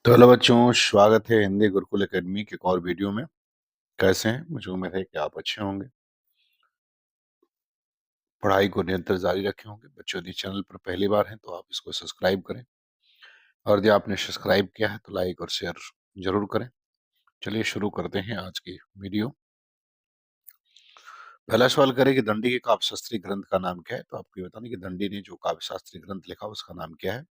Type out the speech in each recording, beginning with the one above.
तो हेलो बच्चों, स्वागत है हिंदी गुरुकुल एकेडमी के एक और वीडियो में। कैसे हैं? मुझे उम्मीद है कि आप अच्छे होंगे। पढ़ाई को निरंतर जारी रखे होंगे। बच्चों, यदि चैनल पर पहली बार हैं तो आप इसको सब्सक्राइब करें, और यदि आपने सब्सक्राइब किया है तो लाइक और शेयर जरूर करें। चलिए शुरू करते हैं आज की वीडियो। पहला सवाल करें कि दंडी के काव्य शास्त्री ग्रंथ का नाम क्या है। तो आपको ये बताना कि दंडी ने जो काव्य शास्त्री ग्रंथ लिखा उसका नाम क्या है।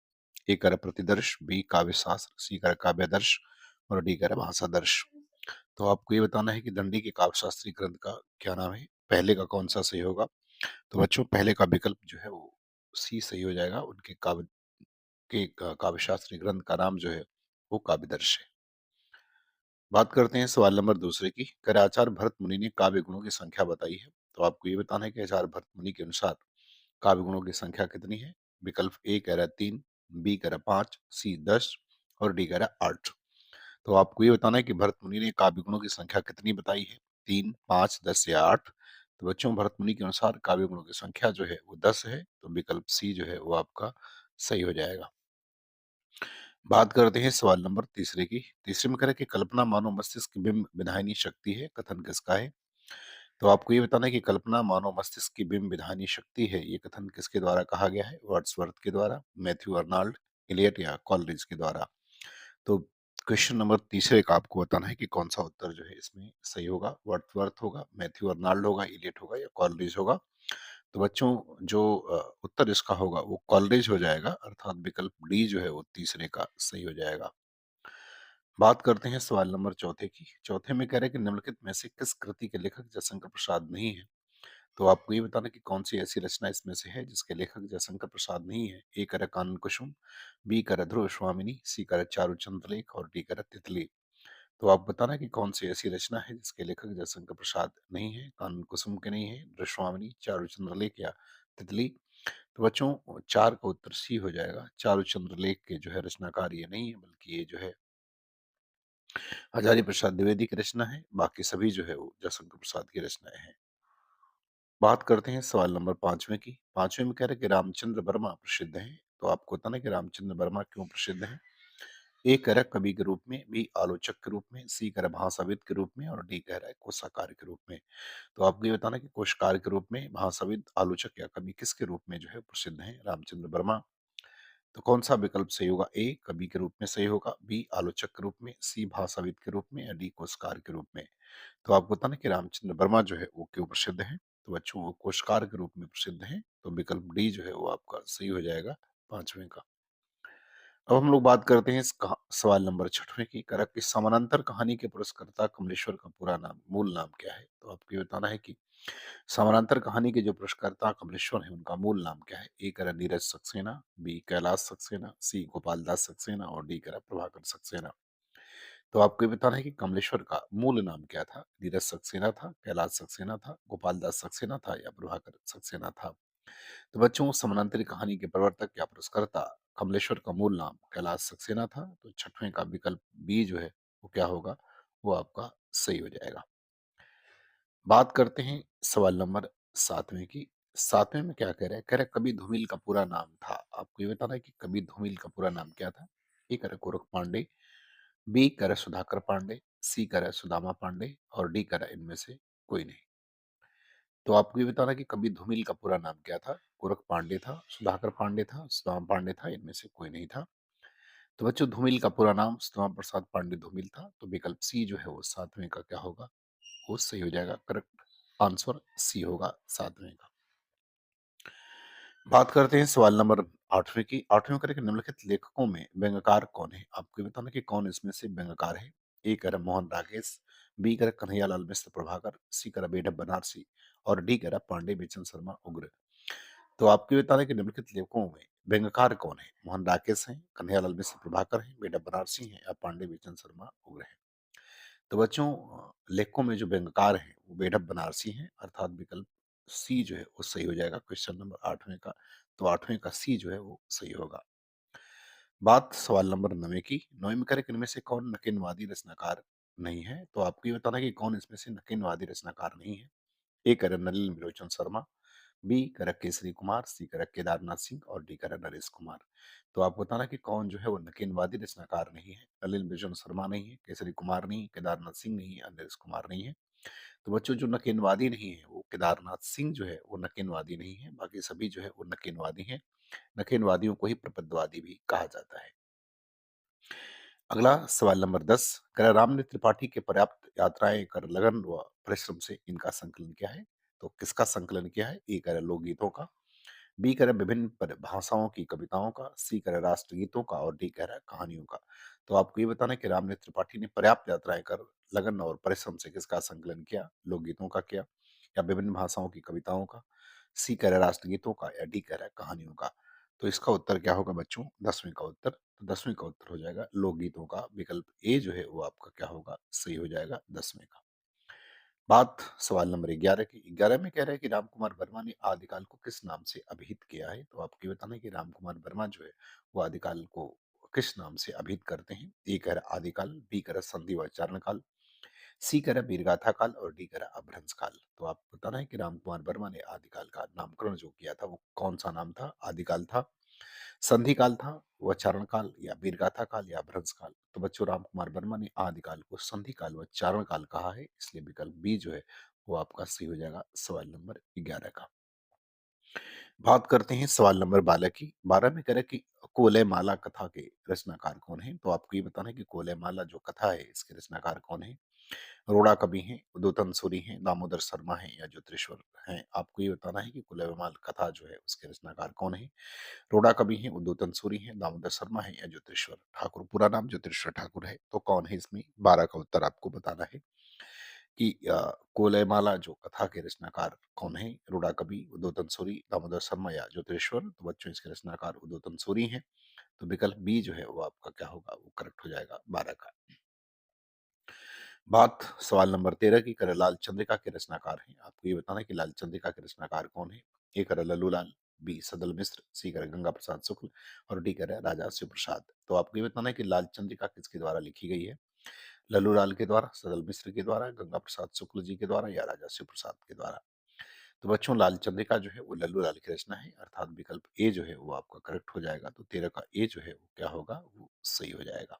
ए कर प्रतिदर्श, बी काव्य शास्त्र, सी कर काव्यदर्श और डी कर भाषादर्श। तो आपको ये बताना है कि दंडी के काव्य शास्त्री ग्रंथ का क्या नाम है। पहले का कौन सा सही होगा। तो बच्चों, पहले का विकल्प जो है वो सी सही हो जाएगा। उनके काव्य शास्त्री ग्रंथ का नाम जो है वो काव्यदर्श है। बात करते हैं सवाल नंबर दूसरे की। कर आचार्य भरत मुनि ने काव्य गुणों की संख्या बताई है। तो आपको ये बताना है कि आचार्य भरत मुनि के अनुसार काव्य गुणों की संख्या कितनी है। विकल्प ए कह रहा है 3, बी कह रहा है 5, सी 10 और डी कह रहा है 8। तो आपको ये बताना है कि भरत मुनि ने काव्य गुणों की संख्या कितनी बताई है। 3, 5, 10 या 8। तो बच्चों, भरत मुनि के अनुसार काव्य गुणों की संख्या जो है वो 10 है। तो विकल्प सी जो है वो आपका सही हो जाएगा। बात करते हैं सवाल नंबर तीसरे की। तीसरे में कह रहा है कि कल्पना मानव मस्तिष्क की बिंब विधायनी शक्ति है। कथन किसका है। तो आपको ये बताना है कि कल्पना मानव मस्तिष्क की बिंब विधायनी शक्ति है। ये कथन किसके द्वारा कहा गया है। वर्ड्सवर्थ के द्वारा, मैथ्यू अर्नाल्ड, इलियट या कॉलरिज के द्वारा। तो क्वेश्चन नंबर तीसरे का आपको बताना है कि कौन सा उत्तर जो है इसमें सही होगा। वर्ड्सवर्थ होगा, मैथ्यू अर्नाल्ड होगा, इलियट होगा या कॉलरिज होगा। तो बच्चों, जो उत्तर इसका होगा वो कॉलरिज हो जाएगा, अर्थात विकल्प डी जो है वो तीसरे का सही हो जाएगा। बात करते हैं सवाल नंबर चौथे की। चौथे में कह रहे हैं कि निम्नलिखित में से किस कृति के लेखक जयशंकर प्रसाद नहीं है। तो आपको ये बताना कि कौन सी ऐसी रचना इसमें से है जिसके लेखक जयशंकर प्रसाद नहीं है। ए कर कानन कुसुम, बी कर ध्रुव स्वामिनी, सी कर चारुचंद्र लेख और डी कर तितली। तो आप बताना कि कौन सी ऐसी रचना है जिसके लेखक जयशंकर प्रसाद नहीं है। कानन कुसुम के नहीं है, ध्रुव स्वामिनी, चारुचंद्र लेख या तितली। तो बच्चों, चार का उत्तर सी हो जाएगा। चारुचंद्र लेख के जो है रचनाकार ये नहीं है, बल्कि ये जो है हजारी प्रसाद द्विवेदी की रचना है। बाकी सभी जो है वो जयशंकर प्रसाद की रचनाएं हैं। बात करते हैं सवाल नंबर पांचवें की। पांचवें में कह रहे हैं कि रामचंद्र वर्मा प्रसिद्ध हैं। तो आपको बताना है कि रामचंद्र वर्मा क्यों प्रसिद्ध हैं। ए कह रहा है कवि के रूप में, बी आलोचक के रूप में, सी कह रहा है भाषाविद के रूप में और डी कह रहा है कोशाकार के रूप में। तो आपको ये बताना है कि कोशकार के रूप में, भाषाविद, आलोचक या कवि किसके रूप में जो है प्रसिद्ध हैं रामचंद्र वर्मा। तो कौन सा विकल्प सही होगा। ए कवि के रूप में सही होगा, बी आलोचक के रूप में, सी भाषाविद के रूप में या डी कोशकार के रूप में। तो आपको बताना कि रामचंद्र वर्मा जो है वो क्यों प्रसिद्ध है। तो बच्चों, वो कोशकार के रूप में प्रसिद्ध हैं। तो विकल्प डी जो है वो आपका सही हो जाएगा, पांचवें का। अब हम लोग बात करते हैं सवाल नंबर छठवें की। करक की समानांतर कहानी के पुरस्कर्ता कमलेश्वर का पूरा नाम, मूल नाम क्या है। तो आपको ये बताना है कि समानांतर कहानी के जो पुरस्कर्ता कमलेश्वर हैं उनका मूल नाम क्या है। ए करा नीरज सक्सेना, बी कैलाश सक्सेना, सी गोपाल दास सक्सेना और डी करा प्रभाकर सक्सेना। तो आपको ये बताना है कि कमलेश्वर का मूल नाम क्या था। नीरज सक्सेना था, कैलाश सक्सेना था, गोपाल दास सक्सेना था या प्रभाकर सक्सेना था। तो बच्चों, समानांतरी कहानी के प्रवर्तक या पुरस्कर्ता कमलेश्वर का मूल नाम कैलाश सक्सेना था। तो छठवें का विकल्प बी जो है वो क्या होगा, वो आपका सही हो जाएगा। बात करते हैं सवाल नंबर सातवें की। सातवें में क्या कह रहे हैं। कह रहे हैं कवि धूमिल का पूरा नाम था। आपको ये बताना है कि कवि धूमिल का पूरा नाम क्या था। ए कह रहे गोरख पांडे, बी कह रहे सुधाकर पांडे, सी कह रहे सुदामा पांडे और डी कह रहे इनमें से कोई नहीं। तो आपको ये बताना कि कवि धूमिल का पूरा नाम क्या था। गोरख पांडे था, सुधाकर पांडे था, सुदामा पांडे था, इनमें से कोई नहीं था। तो बच्चों, धूमिल का पूरा नाम सुदामा प्रसाद पांडे धूमिल था। तो विकल्प सी जो है वो सातवें का क्या होगा, वो सही हो जाएगा। करेक्ट आंसर सी होगा, सातवें का। बात करते हैं सवाल नंबर आठवें की। आठवें में करें निम्नलिखित लेखकों में व्यंग्यकार कौन है। आपको ये बताना कि कौन इसमें से व्यंग्यकार है। ए कर मोहन राकेश, बी कर कन्हैयालाल मिश्र प्रभाकर, सी कर बेढप बनारसी और डी कर पांडे बेचन शर्मा उग्र। तो आपको ये बताना कि निम्नलिखित लेखकों में व्यंग्यकार कौन है। मोहन राकेश हैं, कन्हैयालाल मिश्र प्रभाकर हैं, बेढप बनारसी हैं या पांडे बेचन शर्मा उग्र हैं। तो बच्चों, लेखकों में जो व्यंग्यकार हैं वो बेढप बनारसी हैं, अर्थात विकल्प सी जो है वो सही हो जाएगा क्वेश्चन नंबर आठवें का। तो आठवें का सी जो है वो सही होगा। बात सवाल नंबर नवे की। नवे में करें कि इनमें से कौन नकीनवादी रचनाकार नहीं है। तो आपको ये बताना कि कौन इसमें से नकीनवादी रचनाकार नहीं है। ए करें नलिन विलोचन शर्मा, बी करें केसरी कुमार, सी करें केदारनाथ सिंह और डी करें नरेश कुमार। तो आप बताना कि कौन जो है वो नकेनवादी रचनाकार नहीं है। ललित विजय शर्मा नहीं है, केसरी कुमार नहीं है, केदारनाथ सिंह नहीं है, नरेश कुमार नहीं है। तो बच्चों जो नकेनवादी नहीं है वो केदारनाथ सिंह जो है वो नकेनवादी नहीं है, बाकी सभी जो है वो नकेनवादी हैं। नकेनवादियों को ही प्रपंचवादी भी कहा जाता है। अगला सवाल नंबर 10, कह राम ने त्रिपाठी के पर्याप्त यात्राएं कर लगन व परिश्रम से इनका संकलन किया है। तो किसका संकलन किया है? ए करें लोकगीतों का, बी करें विभिन्न भाषाओं की कविताओं का, सी करें राष्ट्रगीतों का और डी करें कहानियों का। तो आपको ये बताना है कि रामनेत्र त्रिपाठी ने पर्याप्त यात्राएं कर लगन और परिश्रम से किसका संकलन किया? लोकगीतों का किया या विभिन्न भाषाओं की कविताओं का, सी करें राष्ट्रगीतों का या डी करें कहानियों का। तो इसका उत्तर क्या होगा बच्चों? 10वीं का उत्तर। तो 10वीं का उत्तर हो जाएगा लोकगीतों का। विकल्प ए जो है वो आपका क्या होगा? सही हो जाएगा 10वीं का। बात सवाल नंबर 11 की। 11 में कह रहा है कि राम कुमार वर्मा ने आदिकाल को किस नाम से अभिहित किया है? तो आपको ये बताना है कि राम कुमार वर्मा जो है वो आदिकाल को किस नाम से अभिहित करते हैं? ए कह रहा आदिकाल, बी कह रहा संधि व चारण काल, सी कह रहा वीरगाथा काल और डी कह रहा अभ्रंश काल। तो आपको बताना है कि राम कुमार वर्मा ने आदिकाल का नामकरण जो किया था वो कौन सा नाम था? आदिकाल था, संधि काल था, व चारण काल या वीरगाथा काल या भ्रंश काल। तो बच्चों राम कुमार वर्मा ने आदिकाल को संधि काल व चारण काल कहा है, इसलिए विकल्प बी जो है वो आपका सही हो जाएगा सवाल नंबर 11 का। बात करते हैं सवाल नंबर 12 की। 12 में कह रहा है कि कोलेमाला कथा के रचनाकार कौन है? तो आपको ये बताना है कि कोलेमाला जो कथा है इसके रचनाकार कौन है? रोड़ा कवि हैं, उदोतन सूरी हैं, दामोदर शर्मा हैं या ज्योतिश्वर हैं। आपको ये बताना है कि कोलेमाला कथा जो है उसके रचनाकार कौन है? रोड़ा कवि हैं, उद्योतन सूरी हैं, दामोदर शर्मा हैं या ज्योतिश्वर ठाकुर। पूरा नाम ज्योतिश्वर ठाकुर है। तो कौन है इसमें? 12 का उत्तर आपको बताना है कि कोलयमाला जो कथा के रचनाकार कौन है? रोड़ा कवि, उद्योतन सूरी, दामोदर शर्मा या ज्योतिश्वर। तो बच्चों इसके रचनाकार उद्योतन सूरी हैं। तो विकल्प बी जो है वो आपका क्या होगा? वो करेक्ट हो जाएगा 12 का। बात सवाल नंबर 13 की। करें लाल चंद्रिका के रचनाकार हैं। आपको ये बताना है कि लाल चंद्रिका के रचनाकार कौन है? ए करें लल्लू लाल, बी सदल मिश्र, सी करें गंगा प्रसाद शुक्ल और डी करें राजा शिव प्रसाद। तो आपको ये बताना है कि लाल चंद्रिका किसके द्वारा लिखी गई है? लल्लू लाल के द्वारा, सदल मिश्र के द्वारा, गंगा प्रसाद शुक्ल जी के द्वारा या राजा शिव प्रसाद के द्वारा। तो बच्चों लाल चंद्रिका जो है वो लल्लू लाल की रचना है, अर्थात विकल्प ए जो है वो आपका करेक्ट हो जाएगा। तो 13 का ए जो है वो क्या होगा? वो सही हो जाएगा।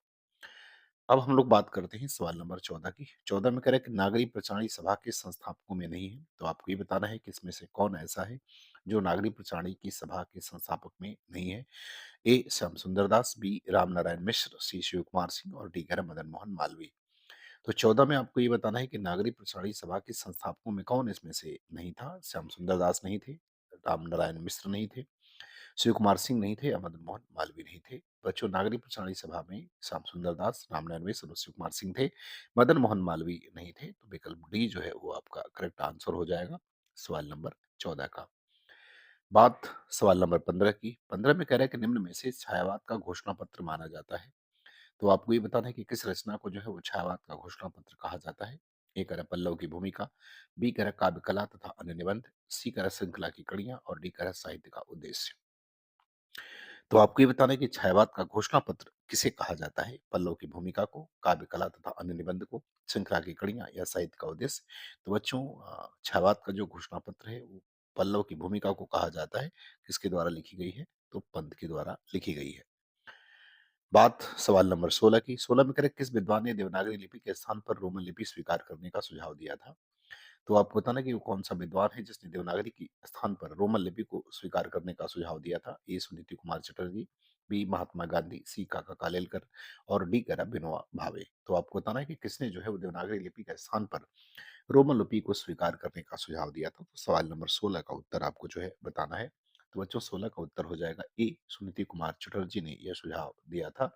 अब हम लोग बात करते हैं सवाल नंबर 14 की। 14 में कह रहा है कि नागरी प्रचारणी सभा के संस्थापकों में नहीं है। तो आपको ये बताना है कि इसमें से कौन ऐसा है जो नागरी प्रचारणी की सभा के संस्थापक में नहीं है? ए श्याम सुंदर दास, बी राम नारायण मिश्र, सी शिव कुमार सिंह और डी कह रहा है मदन मोहन मालवीय। तो 14 में आपको ये बताना है कि नागरिक प्रसारणी सभा के संस्थापकों में कौन इसमें से नहीं था? श्याम सुंदर दास नहीं थे, राम नारायण मिश्र नहीं थे, शिव कुमार सिंह नहीं थे या मदन मोहन मालवीय नहीं थे। बच्चों नागरिक प्रसारणी सभा में श्याम सुंदर दास, राम नारायण मिश्र और शिव कुमार सिंह थे, मदन मोहन मालवीय नहीं थे। तो विकल्प डी जो है वो आपका करेक्ट आंसर हो जाएगा सवाल नंबर 14 का। बात सवाल नंबर 15 की। 15 में कह रहा है कि निम्न में से छायावाद का घोषणा पत्र माना जाता है। तो आपको ये बताना है कि किस रचना को जो है वो छायावाद का घोषणा पत्र कहा जाता है? ए कह रहा पल्लव की भूमिका, बी कह रहा काव्य कला तथा अन्य निबंध, सी कह रहा श्रृंखला की कड़ियां और डी कह रहा साहित्य का उद्देश्य। तो आपको ये बताना है कि छायावाद का घोषणा पत्र किसे कहा जाता है? पल्लव की भूमिका को, काव्य कला तथा अन्य निबंध को, श्रृंखला की कड़ियां या साहित्य का उद्देश्य। तो बच्चों छायावाद का जो घोषणा पत्र है वो पल्लव की भूमिका को कहा जाता है। किसके द्वारा लिखी गई है? तो पंत के द्वारा लिखी गई है। बात सवाल नंबर 16 की। 16 में करें किस विद्वान ने देवनागरी लिपि के स्थान पर रोमन लिपि स्वीकार करने का सुझाव दिया था? तो आपको बताना कि वो कौन सा विद्वान है जिसने देवनागरी की स्थान पर रोमन लिपि को स्वीकार करने का सुझाव दिया था? ए सुनीति कुमार चटर्जी, बी महात्मा गांधी, सी काका कालेलकर और डी करा विनोबा भावे। तो आपको बताना है कि किसने जो है वो देवनागरी लिपि के स्थान पर रोमन लिपि को स्वीकार करने का सुझाव दिया था। तो सवाल नंबर 16 का उत्तर आपको जो है बताना है। तो बच्चों 16 का उत्तर हो जाएगा ए सुनीति कुमार चटर्जी ने यह सुझाव दिया था।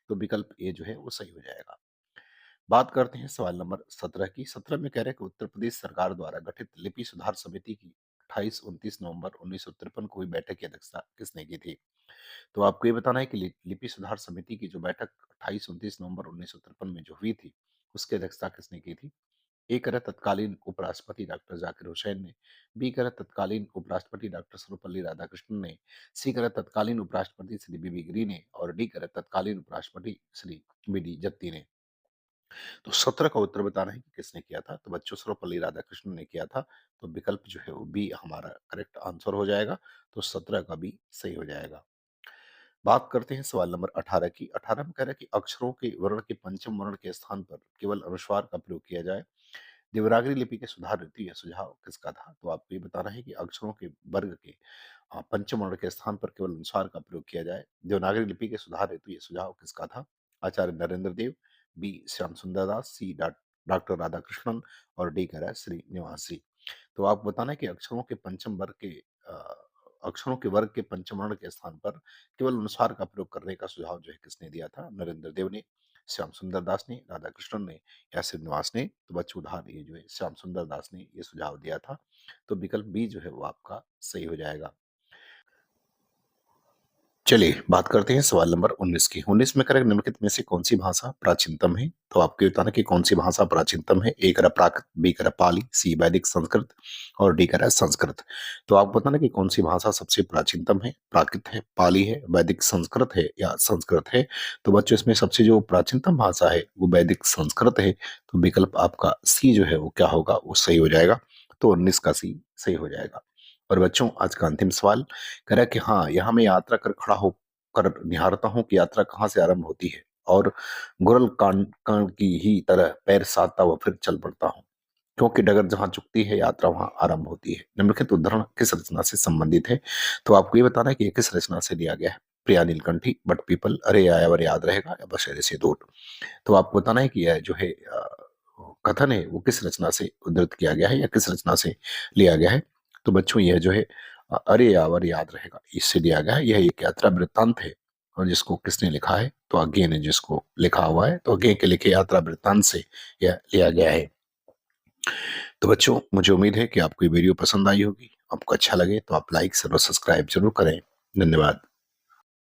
तो विकल्प ए जो है वो सही हो जाएगा। बात करते हैं सवाल नंबर 17 की। 17 में कह रहे हैं कि उत्तर प्रदेश सरकार द्वारा गठित लिपि सुधार समिति की 28-29 नवंबर 1953 को हुई बैठक की अध्यक्षता किसने की थी? तो आपको ये बताना है कि लिपि सुधार समिति की जो बैठक 28-29 नवंबर 1953 में जो हुई थी उसकी अध्यक्षता किसने की थी? ए करें तत्कालीन उपराष्ट्रपति डॉक्टर जाकिर हुसैन ने, बी करें तत्कालीन उपराष्ट्रपति डॉक्टर सर्वपल्ली राधाकृष्णन ने, सी करें तत्कालीन उपराष्ट्रपति श्री बीबी गिरी ने और डी करें तत्कालीन उपराष्ट्रपति श्री बी डी जत्ती ने। तो 17 का उत्तर बताना है कि किसने किया था। तो बच्चों सर्वपल्ली राधाकृष्णन ने किया था। तो विकल्प जो है वो बी हमारा करेक्ट आंसर हो जाएगा। तो 17 का बी सही हो जाएगा। बात करते हैं सवाल नंबर 18 की। 18 में कह रहा है कि अक्षरों के वर्ण के पंचम वर्ण के स्थान पर केवल अनुस्वार का प्रयोग किया जाए। देवनागरी लिपि के सुधार हेतु यह सुझाव किसका था? तो आपको ये बताना है कि अक्षरों के वर्ग के पंचम वर्ण के स्थान पर केवल अनुस्वार का प्रयोग किया जाए। देवनागरी लिपि के सुधार हेतु यह सुझाव किसका था? आचार्य नरेंद्र देव, बी श्याम सुंदर दास, सी डॉक्टर राधाकृष्णन और डी कह रहा है श्रीनिवास जी। तो आप बताना है कि अक्षरों के वर्ग के पंचम वर्ण के स्थान पर केवल अनुस्वार का प्रयोग करने का सुझाव जो है किसने दिया था? नरेंद्र देव ने, श्याम सुंदर दास ने, राधाकृष्णन ने या श्रीनिवास ने। तो बच्चों उदाहरण ये जो है श्याम सुंदर दास ने ये सुझाव दिया था। तो विकल्प बी जो है वो आपका सही हो जाएगा। चलिए बात करते हैं सवाल नंबर 19 की। 19 में करें निम्नलिखित में से कौन सी भाषा प्राचीनतम है? तो आपको ये बताना कि कौन सी भाषा प्राचीनतम है। ए करा प्राकृत, बी करा पाली, सी वैदिक संस्कृत और डी करा संस्कृत। तो आप बताना कि कौन सी भाषा सबसे प्राचीनतम है। प्राकृत है, पाली है, वैदिक संस्कृत है या संस्कृत है। तो बच्चों इसमें सबसे जो प्राचीनतम भाषा है वो वैदिक संस्कृत है। तो विकल्प आपका सी जो है वो क्या होगा, वो सही हो जाएगा। तो 19 का सी सही हो जाएगा। और बच्चों आज का अंतिम सवाल कह रहा है कि हाँ, यहाँ मैं यात्रा कर खड़ा होकर निहारता हूँ कि यात्रा कहाँ से आरंभ होती है और गुरल कांड की ही तरह पैर साधता हुआ फिर चल पड़ता हूँ, क्योंकि डगर जहाँ चुकती है यात्रा वहां आरंभ होती है। निम्नलिखित उदाहरण किस रचना से संबंधित है? तो आपको ये बताना है कि ये किस रचना से लिया गया है। प्रिया नीलकंठी, बट पीपल, अरे आयावर याद रहेगा या बशेरे से दूर। तो आपको बताना है कि यह जो है कथन है वो किस रचना से उद्धृत किया गया है या किस रचना से लिया गया है। तो बच्चों यह जो है अरे यावर याद रहेगा इससे लिया गया है। यह एक यात्रा वृत्तांत है और जिसको किसने लिखा है? तो अज्ञे ने जिसको लिखा हुआ है। तो अज्ञे के लिखे यात्रा वृत्तांत से यह लिया गया है। तो बच्चों मुझे उम्मीद है कि आपको ये वीडियो पसंद आई होगी। आपको अच्छा लगे तो आप लाइक और सब्सक्राइब जरूर करें। धन्यवाद।